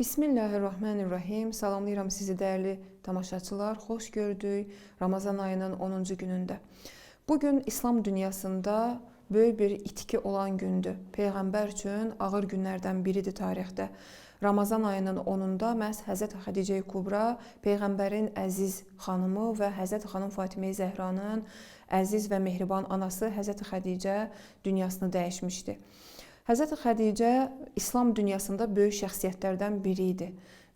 Bismillahirrahmanirrahim. Salamlayıram sizi dəyərli tamaşaçılar. Xoş gördük Ramazan ayının 10-cu günündə. Bugün İslam dünyasında böyük bir itki olan gündür. Peyğəmbər üçün ağır günlərdən biridir tarixdə. Ramazan ayının 10-unda məhz Həzrət Xədicə Kubra, Peyğəmbərin əziz xanımı və Həzrət xanım Fatimə Zəhranın əziz və mehriban anası Həzrət Xədicə dünyasını dəyişmişdi. Həzrət Xədicə İslam dünyasında böyük şəxsiyyətlərdən biri idi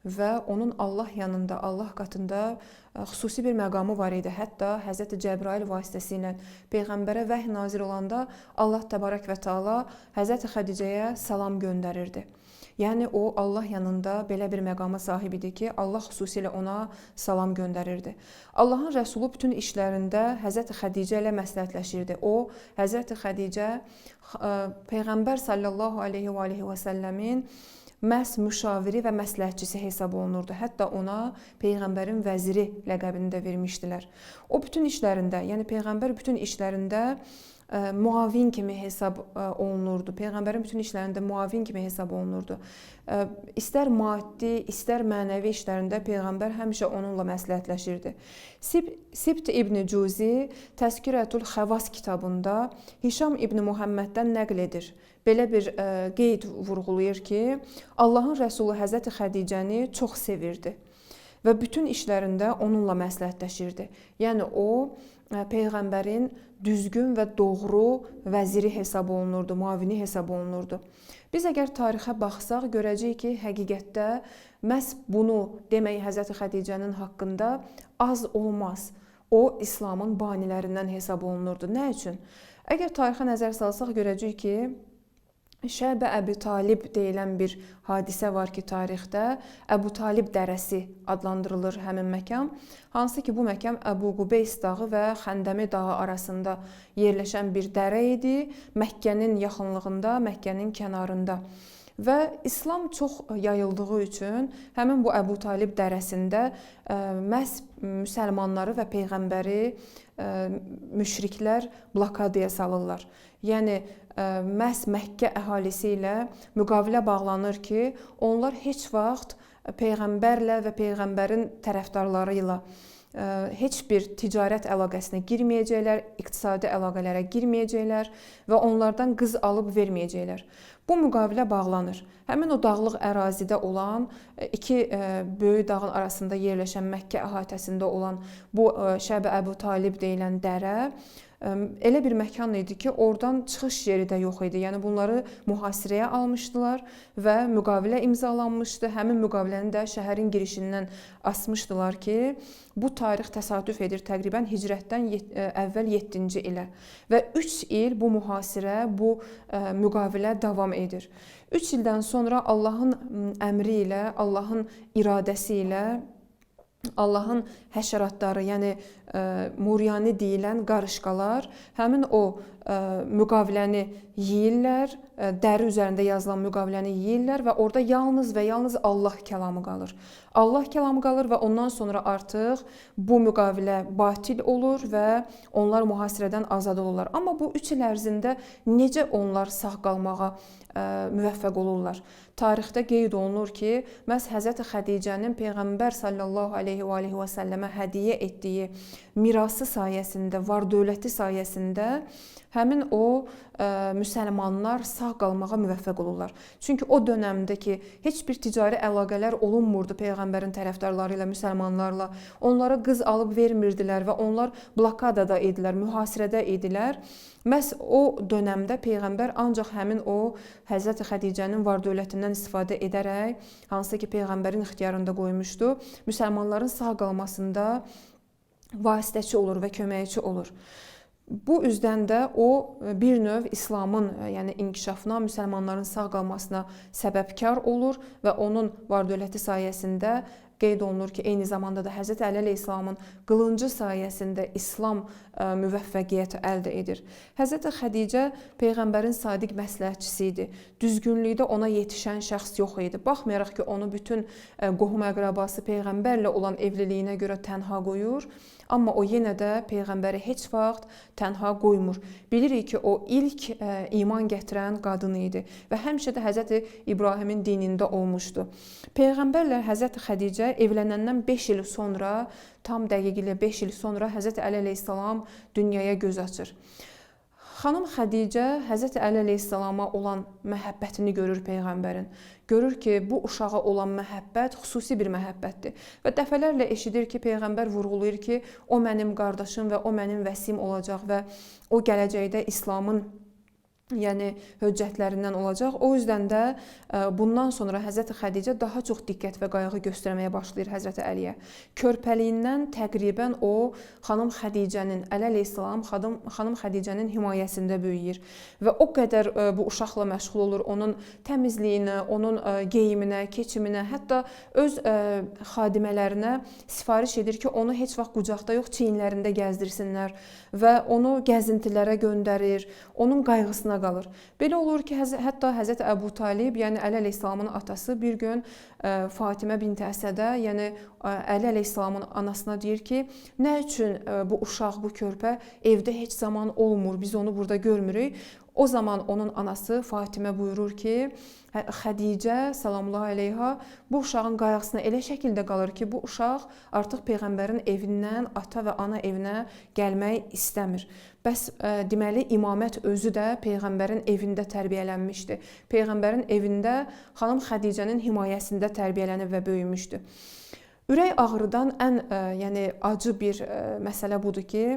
və onun Allah yanında, Allah qatında xüsusi bir məqamı var idi. Hətta Həzrət Cəbrail vasitəsilə Peyğəmbərə vəhy nazil olanda Allah Təbarək və Teala Həzrət Xədicəyə salam göndərirdi. Yəni o Allah yanında belə bir məqama sahib idi ki, Allah xüsusilə ona salam göndərirdi. Allahın Rəsulu bütün işlərində Həzrət Xədicə ilə məsləhətləşirdi. O, Həzrət Xədicə Peyğəmbər sallallahu aleyhi və səlləmin məhz müşaviri və məsləhətçisi hesab olunurdu. Hətta ona Peyğəmbərin vəziri ləqəbini də vermişdilər. O bütün işlərində, yəni Peyğəmbər bütün işlərində muavin kimi hesab olunurdu. Peyğəmbərin bütün işlərində muavin kimi hesab olunurdu. İstər maddi, istər mənəvi işlərində Peyğəmbər həmişə onunla məsləhətləşirdi. Sibt İbn Cuzi Təzkirətül Xəvas kitabında Hişam İbn Muhamməddən nəql edir. Belə bir qeyd vurğulayır ki, Allahın Rəsulu Həzrət Xədicəni çox sevirdi və bütün işlərində onunla məsləhətləşirdi. Yəni o, Peyğəmbərin düzgün və doğru vəziri hesab olunurdu, muavini hesab olunurdu. Biz əgər tarixə baxsaq, görəcəyik ki, həqiqətdə məhz bunu demək Həzrət Xədicənin haqqında az olmaz. O, İslamın banilərindən hesab olunurdu. Nə üçün? Əgər tarixə nəzər salsaq, görəcəyik ki, Şəb-i Əbu Talib deyilən bir hadisə var ki, tarixdə Əbu Talib dərəsi adlandırılır həmin məkan. Hansı ki, bu məkan Əbu Qubeys dağı və Xəndəmi dağı arasında yerləşən bir dərə idi. Məkkənin yaxınlığında, Məkkənin kənarında. Və İslam çox yayıldığı üçün həmin bu Əbu Talib dərəsində məhz müsəlmanları və Peyğəmbəri müşriklər blokadaya salırlar. Yəni, məhz Məkkə əhalisi ilə müqavilə bağlanır ki, onlar heç vaxt Peyğəmbərlə və Peyğəmbərin tərəfdarları ilə heç bir ticarət əlaqəsinə girməyəcəklər, iqtisadi əlaqələrə girməyəcəklər və onlardan qız alıb verməyəcəklər. Bu müqavilə bağlanır. Həmin o dağlıq ərazidə olan, iki böyük dağın arasında yerləşən Məkkə əhatəsində olan bu Şəb-i Əbu Talib deyilən dərə elə bir məkan idi ki, oradan çıxış yeri də yox idi. Yəni bunları mühasirəyə almışdılar və müqavilə imzalanmışdı. Həmin müqaviləni də şəhərin girişindən asmışdılar ki, bu tarix təsadüf edir təqribən hicrətdən əvvəl 7-ci ilə və 3 il bu mühasirə, bu müqavilə davam edir. 3 ildən sonra Allahın əmri ilə, Allahın iradəsi ilə Allahın həşəratları, yəni muryani deyilən qarışqalar həmin o müqaviləni yeyirlər, dəri üzərində yazılan müqaviləni yeyirlər və orada yalnız və yalnız Allah kəlamı qalır. Allah kəlamı qalır və ondan sonra artıq bu müqavilə batil olur və onlar mühasirədən azad olurlar. Amma bu 3 il ərzində necə onlar sağ qalmağa müvəffəq olurlar? Tarixdə qeyd olunur ki, məhz Həzrət Xədicənin Peyğəmbər sallallahu aleyhi və səlləmə hədiyyə etdiyi mirası sayəsində, var-dövləti sayəsində həmin o müsəlmanlar sağ qalmağa müvəffəq olurlar. Çünki o dönəmdəki heç bir ticari əlaqələr olunmurdu Peyğəmbərin tərəfdarları ilə, müsəlmanlarla. Onlara qız alıb vermirdilər və onlar blokadada idilər, mühasirədə idilər. Məhz o dönəmdə Peyğəmbər ancaq həmin o Həzrət Xədicənin var-dövlətindən istifadə edərək, hansı ki Peyğəmbərin ixtiyarında qoymuşdu, müsəlmanların sağ qalmasında vasitəçi olur və köməkçi olur. Bu üzdən də o bir növ İslamın, yəni inkişafına, müsəlmanların sağ qalmasına səbəbkar olur və onun var-dövləti sayəsində qeyd olunur ki, eyni zamanda da Həzrəti Əli əleyhissalamın qılıncı sayəsində İslam müvəffəqiyyəti əldə edir. Həzrəti Xədicə Peyğəmbərin sadiq məsləhətçisi idi. Düzgünlükdə ona yetişən şəxs yox idi. Baxmayaraq ki, onu bütün qohum-əqrabası Peyğəmbərlə olan evliliyinə görə tənha qoyur, amma o yenə də Peyğəmbəri heç vaxt tənha qoymur. Bilirik ki, o ilk iman gətirən qadın idi və həmişə də Həzrəti İbrahimin dinində olmuşdu. Peyğəmbərlə Həzrəti Xədicə evlənəndən 5 il sonra, tam dəqiq ilə 5 il sonra Həzrəti Əli əleyhissalam dünyaya göz açır. Xanım Xədicə Həzrəti Əli əleyhissalama olan məhəbbətini görür Peyğəmbərin. Görür ki, bu uşağa olan məhəbbət xüsusi bir məhəbbətdir. Və dəfələrlə eşidir ki, Peyğəmbər vurğulayır ki, o mənim qardaşım və o mənim vəsim olacaq və o gələcəkdə İslamın höccətlərindən olacaq. O yüzden də bundan sonra Həzrəti Xədicə daha çox diqqət və qayğı göstərməyə başlayır Həzrəti Əliyə. Körpəliyindən təqribən o xanım Xədicənin, Əli əleyhissalam xanım Xədicənin himayəsində böyüyür və o qədər bu uşaqla məşğul olur, onun təmizliyinə, onun geyiminə, keçiminə, hətta öz xadimələrinə sifariş edir ki, onu heç vaxt qucaqda yox, çiyinlərində gəzdirsinlər və onu gəzintilərə göndərir, onun qayğısına qalır. Belə olur ki, hətta Həzrəti Əbu Talib, yəni Əli əleyhissalamın atası bir gün Fatimə binti Əsədə, yəni Əli əleyhissalamın anasına deyir ki, nə üçün bu uşaq, bu körpə evdə heç zaman olmur, biz onu burada görmürük. O zaman onun anası Fatimə buyurur ki, Xədicə salamullah əleyha bu uşağın qayğısına elə şəkildə qalır ki, bu uşaq artıq Peyğəmbərin evindən ata və ana evinə gəlmək istəmir. Bəs deməli imamət özü də Peyğəmbərin evində tərbiyələnmişdi. Peyğəmbərin evində xanım Xədicənin himayəsində tərbiyələnib və böyümüşdü. Ürək ağrıdan ən acı bir məsələ budur ki,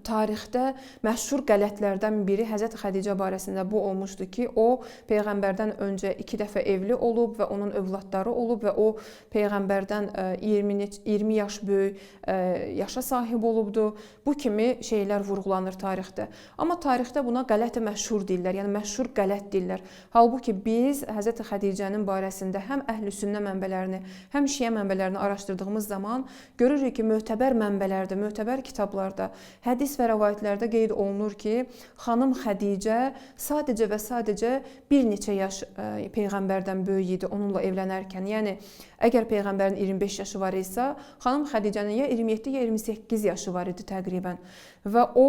tarixdə məşhur qələtlərdən biri Həzrəti Xədicə barəsində bu olmuşdu ki, o Peyğəmbərdən öncə 2 dəfə evli olub və onun övladları olub və o Peyğəmbərdən 20 yaş böyük yaşa sahib olubdu. Bu kimi şeylər vurğulanır tarixdə. Amma tarixdə buna qələt-i məşhur deyirlər, yəni məşhur qələt deyirlər. Halbuki biz Həzrəti Xədicənin barəsində həm əhl-i-sünnə mənbələrini, həm şiə mənbələrini araşdırdığımız zaman görürük ki, mötəbər mənbələrdə, mötəbər kitablarda, hədis və rəvayətlərdə qeyd olunur ki, xanım Xədicə sadəcə və sadəcə bir neçə yaş Peyğəmbərdən böyük idi onunla evlənərkən. Yəni, əgər Peyğəmbərin 25 yaşı var isə, xanım Xədicənin ya 27 ya 28 yaşı var idi təqribən. Və o,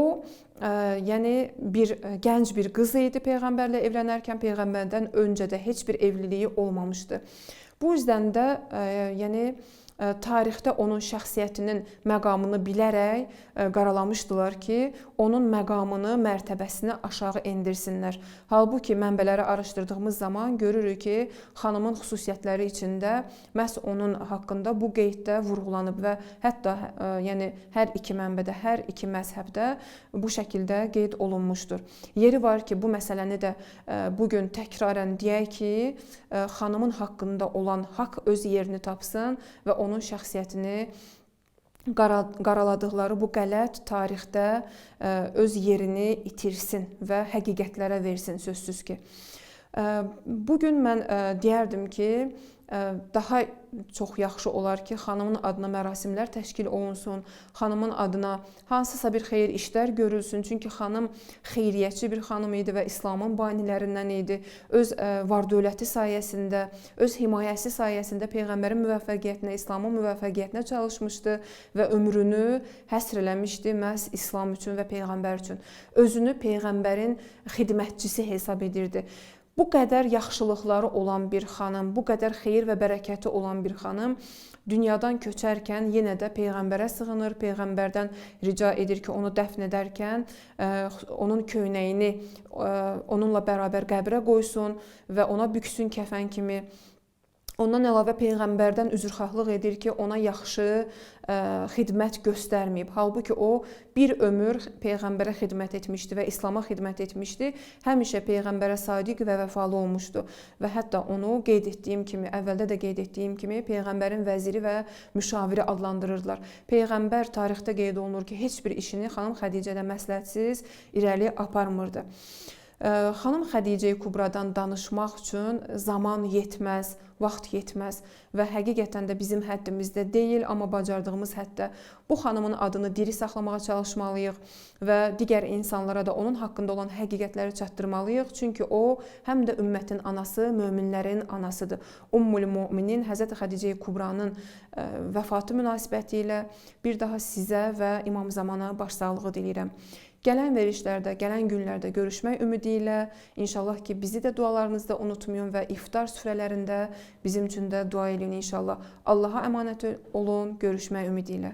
gənc bir qız idi Peyğəmbərlə evlənərkən, Peyğəmbərdən öncə də heç bir evliliyi olmamışdı. Bu yüzden də, tarixdə onun şəxsiyyətinin məqamını bilərək qaralamışdılar ki, onun məqamını, mərtəbəsini aşağı endirsinlər. Halbuki mənbələri araşdırdığımız zaman görürük ki, xanımın xüsusiyyətləri içində məhz onun haqqında bu qeyddə vurğulanıb və hətta hər iki mənbədə, hər iki məzhəbdə bu şəkildə qeyd olunmuşdur. Yeri var ki, bu məsələni də bugün təkrarən deyək ki, xanımın haqqında olan haqq öz yerini tapsın və onun şəxsiyyətini qaraladıqları bu qələt tarixdə öz yerini itirsin və həqiqətlərə versin sözsüz ki. Bugün mən deyərdim ki, daha çox yaxşı olar ki, xanımın adına mərasimlər təşkil olunsun, xanımın adına hansısa bir xeyir işlər görülsün. Çünki xanım xeyriyyətçi bir xanım idi və İslamın banilərindən idi. Öz var-dövləti sayəsində, öz himayəsi sayəsində Peyğəmbərin müvəffəqiyyətinə, İslamın müvəffəqiyyətinə çalışmışdı və ömrünü həsr eləmişdi məhz İslam üçün və Peyğəmbər üçün. Özünü Peyğəmbərin xidmətçisi hesab edirdi. Bu qədər yaxşılıqları olan bir xanım, bu qədər xeyir və bərəkəti olan bir xanım dünyadan köçərkən yenə də Peyğəmbərə sığınır, Peyğəmbərdən rica edir ki, onu dəfn edərkən onun köynəyini onunla bərabər qəbrə qoysun və ona büksün kəfən kimi. Ondan əlavə Peyğəmbərdən üzrxahlıq edir ki, ona yaxşı xidmət göstərməyib. Halbuki o bir ömür Peyğəmbərə xidmət etmişdi və İslama xidmət etmişdi. Həmişə Peyğəmbərə sadiq və vəfalı olmuşdu. Və hətta onu qeyd etdiyim kimi, əvvəldə də qeyd etdiyim kimi Peyğəmbərin vəziri və müşaviri adlandırırdılar. Peyğəmbər tarixdə qeyd olunur ki, heç bir işini xanım Xədicədən məsləhətsiz irəli aparmırdı. Xanım Xədicə Kubradan danışmaq üçün zaman yetməz, vaxt yetməz və həqiqətən də bizim həddimizdə deyil, amma bacardığımız həddə bu xanımın adını diri saxlamağa çalışmalıyıq və digər insanlara da onun haqqında olan həqiqətləri çatdırmalıyıq. Çünki o həm də ümmətin anası, möminlərin anasıdır. Ummul Müminin Həzrət Xədicə Kubranın vəfatı münasibətilə bir daha sizə və İmam Zamana başsağlığı diləyirəm. Gələn verişlərdə, gələn günlərdə görüşmək ümidi ilə inşallah ki, bizi də dualarınızda unutmayın və iftar süfrələrində bizim üçün də dua edin inşallah. Allaha əmanət olun, görüşmək ümidi ilə.